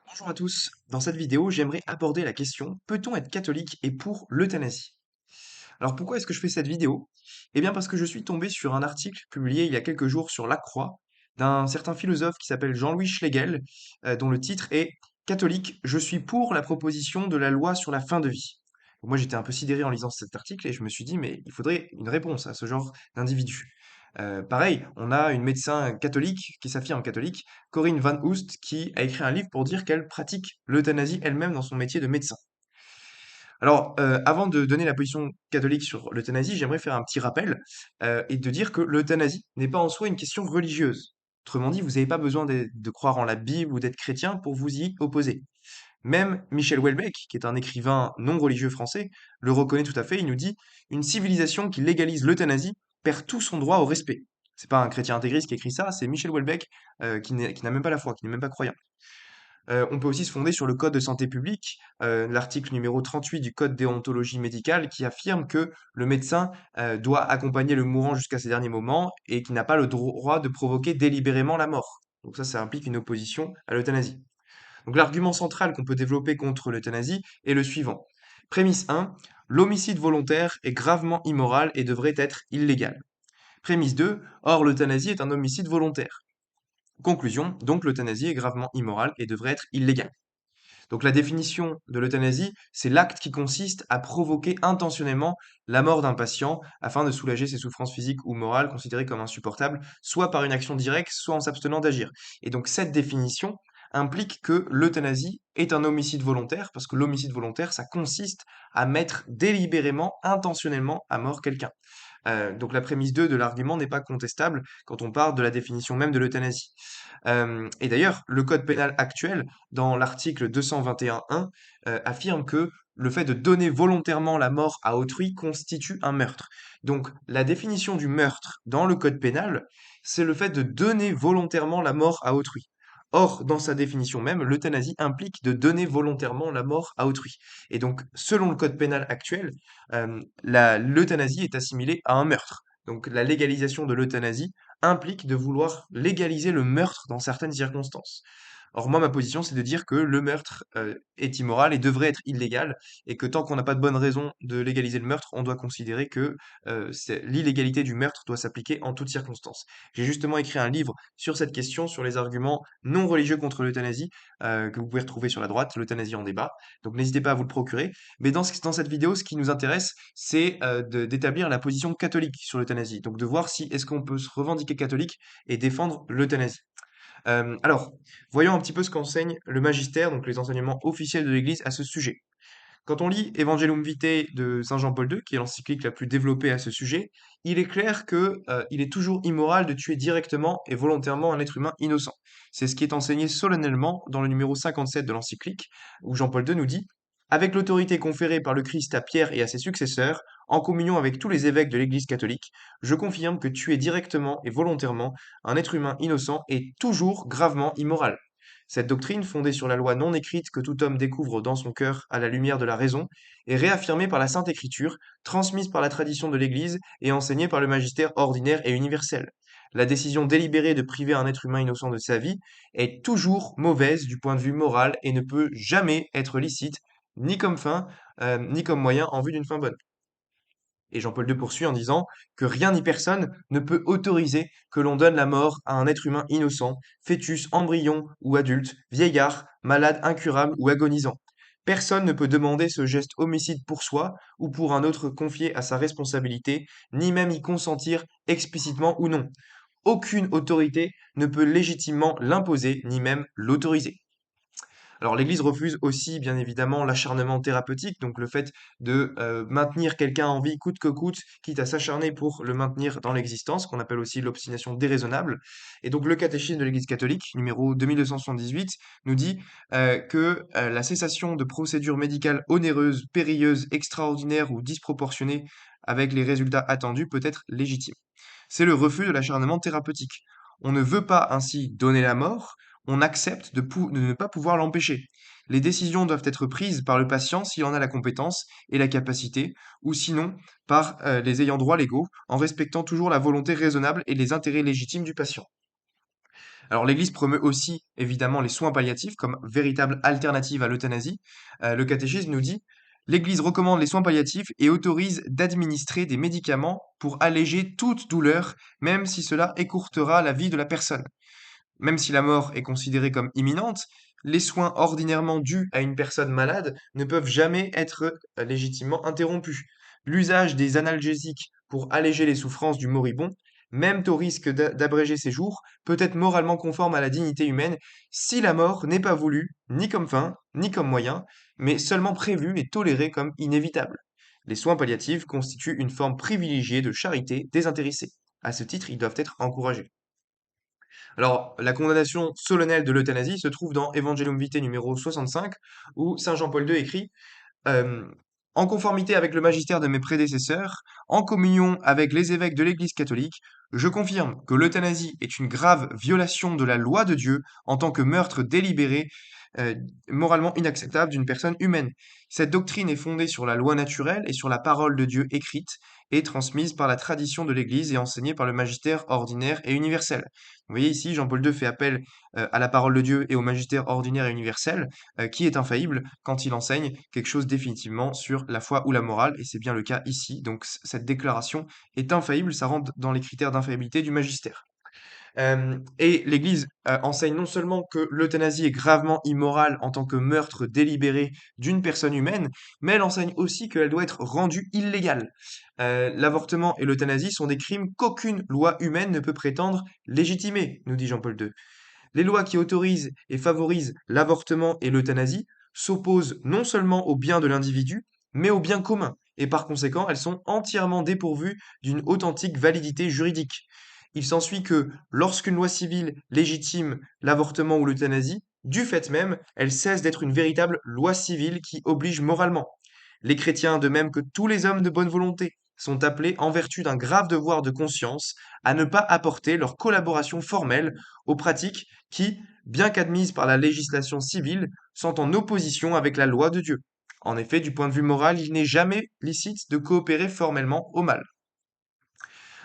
Bonjour à tous. Dans cette vidéo, j'aimerais aborder la question, peut-on être catholique et pour l'euthanasie? Alors pourquoi est-ce que je fais cette vidéo? Eh bien parce que je suis tombé sur un article publié il y a quelques jours sur La Croix d'un certain philosophe qui s'appelle Jean-Louis Schlegel, dont le titre est Catholique, je suis pour la proposition de la loi sur la fin de vie. Moi j'étais un peu sidéré en lisant cet article et je me suis dit mais il faudrait une réponse à ce genre d'individu. Pareil, on a une médecin catholique qui s'affirme catholique, Corinne Van Hoest, qui a écrit un livre pour dire qu'elle pratique l'euthanasie elle-même dans son métier de médecin. Alors, avant de donner la position catholique sur l'euthanasie, j'aimerais faire un petit rappel, et de dire que l'euthanasie n'est pas en soi une question religieuse. Autrement dit, vous n'avez pas besoin de croire en la Bible ou d'être chrétien pour vous y opposer. Même Michel Houellebecq, qui est un écrivain non religieux français, le reconnaît tout à fait. Il nous dit: «Une civilisation qui légalise l'euthanasie perd tout son droit au respect». C'est pas un chrétien intégriste qui écrit ça, c'est Michel Houellebecq, qui n'a même pas la foi, qui n'est même pas croyant. On peut aussi se fonder sur le code de santé publique, l'article numéro 38 du code déontologie médicale qui affirme que le médecin, doit accompagner le mourant jusqu'à ses derniers moments et qu'il n'a pas le droit de provoquer délibérément la mort. Donc ça implique une opposition à l'euthanasie. Donc l'argument central qu'on peut développer contre l'euthanasie est le suivant. Prémisse 1, l'homicide volontaire est gravement immoral et devrait être illégal. Prémisse 2, or l'euthanasie est un homicide volontaire. Conclusion, donc l'euthanasie est gravement immorale et devrait être illégale. Donc la définition de l'euthanasie, c'est l'acte qui consiste à provoquer intentionnellement la mort d'un patient afin de soulager ses souffrances physiques ou morales considérées comme insupportables, soit par une action directe, soit en s'abstenant d'agir. Et donc cette définition implique que l'euthanasie est un homicide volontaire, parce que l'homicide volontaire, ça consiste à mettre délibérément, intentionnellement à mort quelqu'un. Donc la prémisse 2 de l'argument n'est pas contestable quand on parle de la définition même de l'euthanasie. Et d'ailleurs, le code pénal actuel, dans l'article 221.1, affirme que le fait de donner volontairement la mort à autrui constitue un meurtre. Donc la définition du meurtre dans le code pénal, c'est le fait de donner volontairement la mort à autrui. Or, dans sa définition même, l'euthanasie implique de donner volontairement la mort à autrui. Et donc, selon le code pénal actuel, l'euthanasie est assimilée à un meurtre. Donc la légalisation de l'euthanasie implique de vouloir légaliser le meurtre dans certaines circonstances. Or moi, ma position, c'est de dire que le meurtre, est immoral et devrait être illégal et que tant qu'on n'a pas de bonne raison de légaliser le meurtre, on doit considérer que, c'est l'illégalité du meurtre doit s'appliquer en toutes circonstances. J'ai justement écrit un livre sur cette question, sur les arguments non religieux contre l'euthanasie, que vous pouvez retrouver sur la droite, «L'euthanasie en débat», donc n'hésitez pas à vous le procurer. Mais dans cette vidéo, ce qui nous intéresse, c'est, d'établir la position catholique sur l'euthanasie, donc de voir si est-ce qu'on peut se revendiquer catholique et défendre l'euthanasie. Alors, voyons un petit peu ce qu'enseigne le magistère, donc les enseignements officiels de l'Église à ce sujet. Quand on lit Evangelum Vitae de Saint Jean-Paul II, qui est l'encyclique la plus développée à ce sujet, il est clair que, il est toujours immoral de tuer directement et volontairement un être humain innocent. C'est ce qui est enseigné solennellement dans le numéro 57 de l'encyclique, où Jean-Paul II nous dit: «Avec l'autorité conférée par le Christ à Pierre et à ses successeurs, en communion avec tous les évêques de l'Église catholique, je confirme que tuer directement et volontairement un être humain innocent est toujours gravement immoral. Cette doctrine, fondée sur la loi non écrite que tout homme découvre dans son cœur à la lumière de la raison, est réaffirmée par la Sainte Écriture, transmise par la tradition de l'Église et enseignée par le magistère ordinaire et universel. La décision délibérée de priver un être humain innocent de sa vie est toujours mauvaise du point de vue moral et ne peut jamais être licite, ni comme fin, ni comme moyen en vue d'une fin bonne. Et Jean-Paul II poursuit en disant que rien ni personne ne peut autoriser que l'on donne la mort à un être humain innocent, fœtus, embryon ou adulte, vieillard, malade incurable ou agonisant. Personne ne peut demander ce geste homicide pour soi ou pour un autre confié à sa responsabilité, ni même y consentir explicitement ou non. Aucune autorité ne peut légitimement l'imposer, ni même l'autoriser. Alors l'Église refuse aussi, bien évidemment, l'acharnement thérapeutique, donc le fait de maintenir quelqu'un en vie coûte que coûte, quitte à s'acharner pour le maintenir dans l'existence, qu'on appelle aussi l'obstination déraisonnable. Et donc le catéchisme de l'Église catholique, numéro 2278, nous dit que la cessation de procédures médicales onéreuses, périlleuses, extraordinaires ou disproportionnées avec les résultats attendus peut être légitime. C'est le refus de l'acharnement thérapeutique. On ne veut pas ainsi donner la mort, on accepte de ne pas pouvoir l'empêcher. Les décisions doivent être prises par le patient s'il en a la compétence et la capacité, ou sinon par les ayants droit légaux, en respectant toujours la volonté raisonnable et les intérêts légitimes du patient. Alors l'Église promeut aussi évidemment les soins palliatifs comme véritable alternative à l'euthanasie. Le catéchisme nous dit: «L'Église recommande les soins palliatifs et autorise d'administrer des médicaments pour alléger toute douleur, même si cela écourtera la vie de la personne». Même si la mort est considérée comme imminente, les soins ordinairement dus à une personne malade ne peuvent jamais être légitimement interrompus. L'usage des analgésiques pour alléger les souffrances du moribond, même au risque d'abréger ses jours, peut être moralement conforme à la dignité humaine si la mort n'est pas voulue ni comme fin, ni comme moyen, mais seulement prévue et tolérée comme inévitable. Les soins palliatifs constituent une forme privilégiée de charité désintéressée. À ce titre, ils doivent être encouragés. Alors, la condamnation solennelle de l'euthanasie se trouve dans Evangelium Vitae numéro 65, où Saint Jean-Paul II écrit en conformité avec le magistère de mes prédécesseurs, en communion avec les évêques de l'Église catholique, je confirme que l'euthanasie est une grave violation de la loi de Dieu en tant que meurtre délibéré, euh, moralement inacceptable d'une personne humaine. Cette doctrine est fondée sur la loi naturelle et sur la parole de Dieu écrite et transmise par la tradition de l'Église et enseignée par le magistère ordinaire et universel. Vous voyez ici, Jean-Paul II fait appel à la parole de Dieu et au magistère ordinaire et universel, qui est infaillible quand il enseigne quelque chose définitivement sur la foi ou la morale, et c'est bien le cas ici. Donc cette déclaration est infaillible, ça rentre dans les critères d'infaillibilité du magistère. Et l'Église enseigne non seulement que l'euthanasie est gravement immorale en tant que meurtre délibéré d'une personne humaine, mais elle enseigne aussi qu'elle doit être rendue illégale. L'avortement et l'euthanasie sont des crimes qu'aucune loi humaine ne peut prétendre légitimer, nous dit Jean-Paul II. Les lois qui autorisent et favorisent l'avortement et l'euthanasie s'opposent non seulement au bien de l'individu, mais au bien commun, et par conséquent, elles sont entièrement dépourvues d'une authentique validité juridique. Il s'ensuit que, lorsqu'une loi civile légitime l'avortement ou l'euthanasie, du fait même, elle cesse d'être une véritable loi civile qui oblige moralement. Les chrétiens, de même que tous les hommes de bonne volonté, sont appelés, en vertu d'un grave devoir de conscience, à ne pas apporter leur collaboration formelle aux pratiques qui, bien qu'admises par la législation civile, sont en opposition avec la loi de Dieu. En effet, du point de vue moral, il n'est jamais licite de coopérer formellement au mal.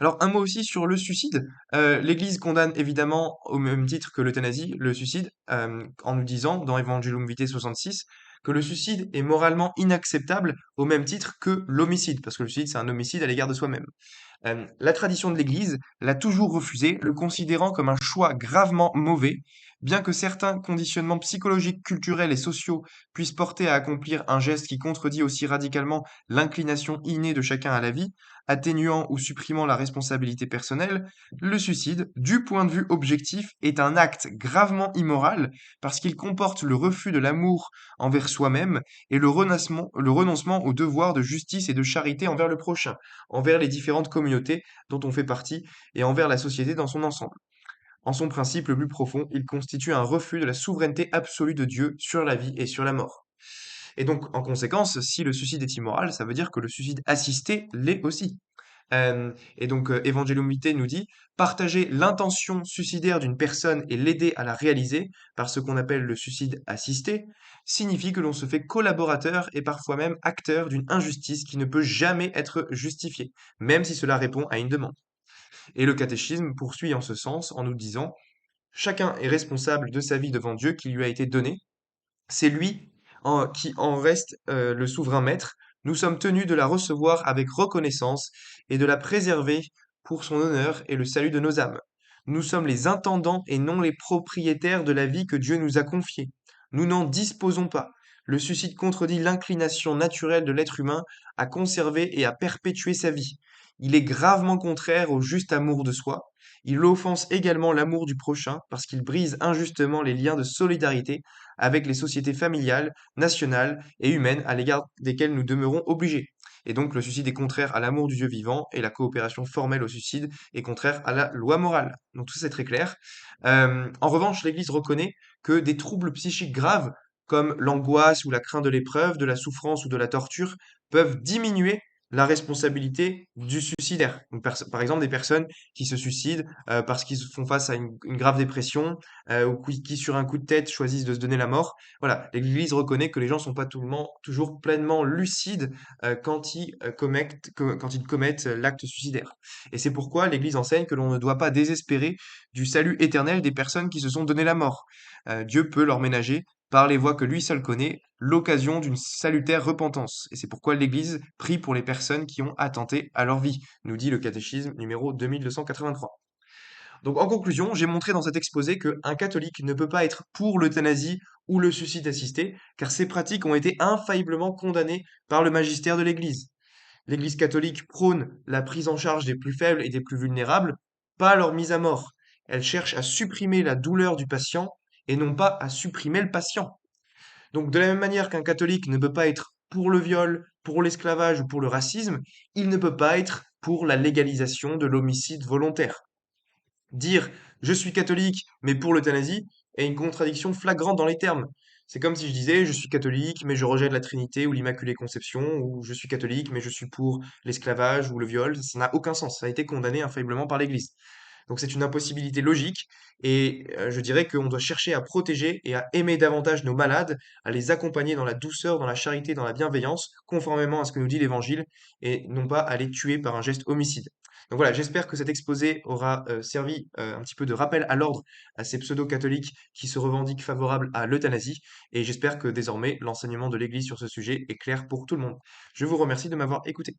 Alors, un mot aussi sur le suicide. L'Église condamne évidemment, au même titre que l'euthanasie, le suicide, en nous disant, dans Evangelium Vitae 66, que le suicide est moralement inacceptable au même titre que l'homicide, parce que le suicide, c'est un homicide à l'égard de soi-même. La tradition de l'Église l'a toujours refusé, le considérant comme un choix gravement mauvais, bien que certains conditionnements psychologiques, culturels et sociaux puissent porter à accomplir un geste qui contredit aussi radicalement l'inclination innée de chacun à la vie, atténuant ou supprimant la responsabilité personnelle, le suicide, du point de vue objectif, est un acte gravement immoral parce qu'il comporte le refus de l'amour envers soi-même et le renoncement au devoir de justice et de charité envers le prochain, envers les différentes communautés dont on fait partie et envers la société dans son ensemble. En son principe le plus profond, il constitue un refus de la souveraineté absolue de Dieu sur la vie et sur la mort. Et donc, en conséquence, si le suicide est immoral, ça veut dire que le suicide assisté l'est aussi. Et donc, Evangelium Vitae nous dit partager l'intention suicidaire d'une personne et l'aider à la réaliser par ce qu'on appelle le suicide assisté signifie que l'on se fait collaborateur et parfois même acteur d'une injustice qui ne peut jamais être justifiée, même si cela répond à une demande. Et le catéchisme poursuit en ce sens en nous disant chacun est responsable de sa vie devant Dieu qui lui a été donnée. C'est lui qui en reste le souverain maître. Nous sommes tenus de la recevoir avec reconnaissance et de la préserver pour son honneur et le salut de nos âmes. Nous sommes les intendants et non les propriétaires de la vie que Dieu nous a confiée. Nous n'en disposons pas. Le suicide contredit l'inclination naturelle de l'être humain à conserver et à perpétuer sa vie. Il est gravement contraire au juste amour de soi. Il offense également l'amour du prochain parce qu'il brise injustement les liens de solidarité avec les sociétés familiales, nationales et humaines à l'égard desquelles nous demeurons obligés. Et donc le suicide est contraire à l'amour du Dieu vivant et la coopération formelle au suicide est contraire à la loi morale. Donc tout ça c'est très clair. En revanche, l'Église reconnaît que des troubles psychiques graves comme l'angoisse ou la crainte de l'épreuve, de la souffrance ou de la torture peuvent diminuer la responsabilité du suicidaire. Donc, par exemple, des personnes qui se suicident parce qu'ils font face à une grave dépression ou qui, sur un coup de tête, choisissent de se donner la mort. Voilà, l'Église reconnaît que les gens sont pas toujours pleinement lucides quand ils commettent l'acte suicidaire. Et c'est pourquoi l'Église enseigne que l'on ne doit pas désespérer du salut éternel des personnes qui se sont donné la mort. Dieu peut leur ménager par les voies que lui seul connaît, l'occasion d'une salutaire repentance. Et c'est pourquoi l'Église prie pour les personnes qui ont attenté à leur vie, nous dit le catéchisme numéro 2283. Donc en conclusion, j'ai montré dans cet exposé qu'un catholique ne peut pas être pour l'euthanasie ou le suicide assisté, car ces pratiques ont été infailliblement condamnées par le magistère de l'Église. L'Église catholique prône la prise en charge des plus faibles et des plus vulnérables, pas leur mise à mort. Elle cherche à supprimer la douleur du patient et non pas à supprimer le patient. Donc, de la même manière qu'un catholique ne peut pas être pour le viol, pour l'esclavage ou pour le racisme, il ne peut pas être pour la légalisation de l'homicide volontaire. Dire je suis catholique mais pour l'euthanasie est une contradiction flagrante dans les termes. C'est comme si je disais je suis catholique mais je rejette la Trinité ou l'Immaculée Conception, ou je suis catholique mais je suis pour l'esclavage ou le viol. Ça n'a aucun sens. Ça a été condamné infailliblement par l'Église. Donc c'est une impossibilité logique et je dirais qu'on doit chercher à protéger et à aimer davantage nos malades, à les accompagner dans la douceur, dans la charité, dans la bienveillance, conformément à ce que nous dit l'Évangile, et non pas à les tuer par un geste homicide. Donc voilà, j'espère que cet exposé aura servi un petit peu de rappel à l'ordre à ces pseudo-catholiques qui se revendiquent favorables à l'euthanasie, et j'espère que désormais l'enseignement de l'Église sur ce sujet est clair pour tout le monde. Je vous remercie de m'avoir écouté.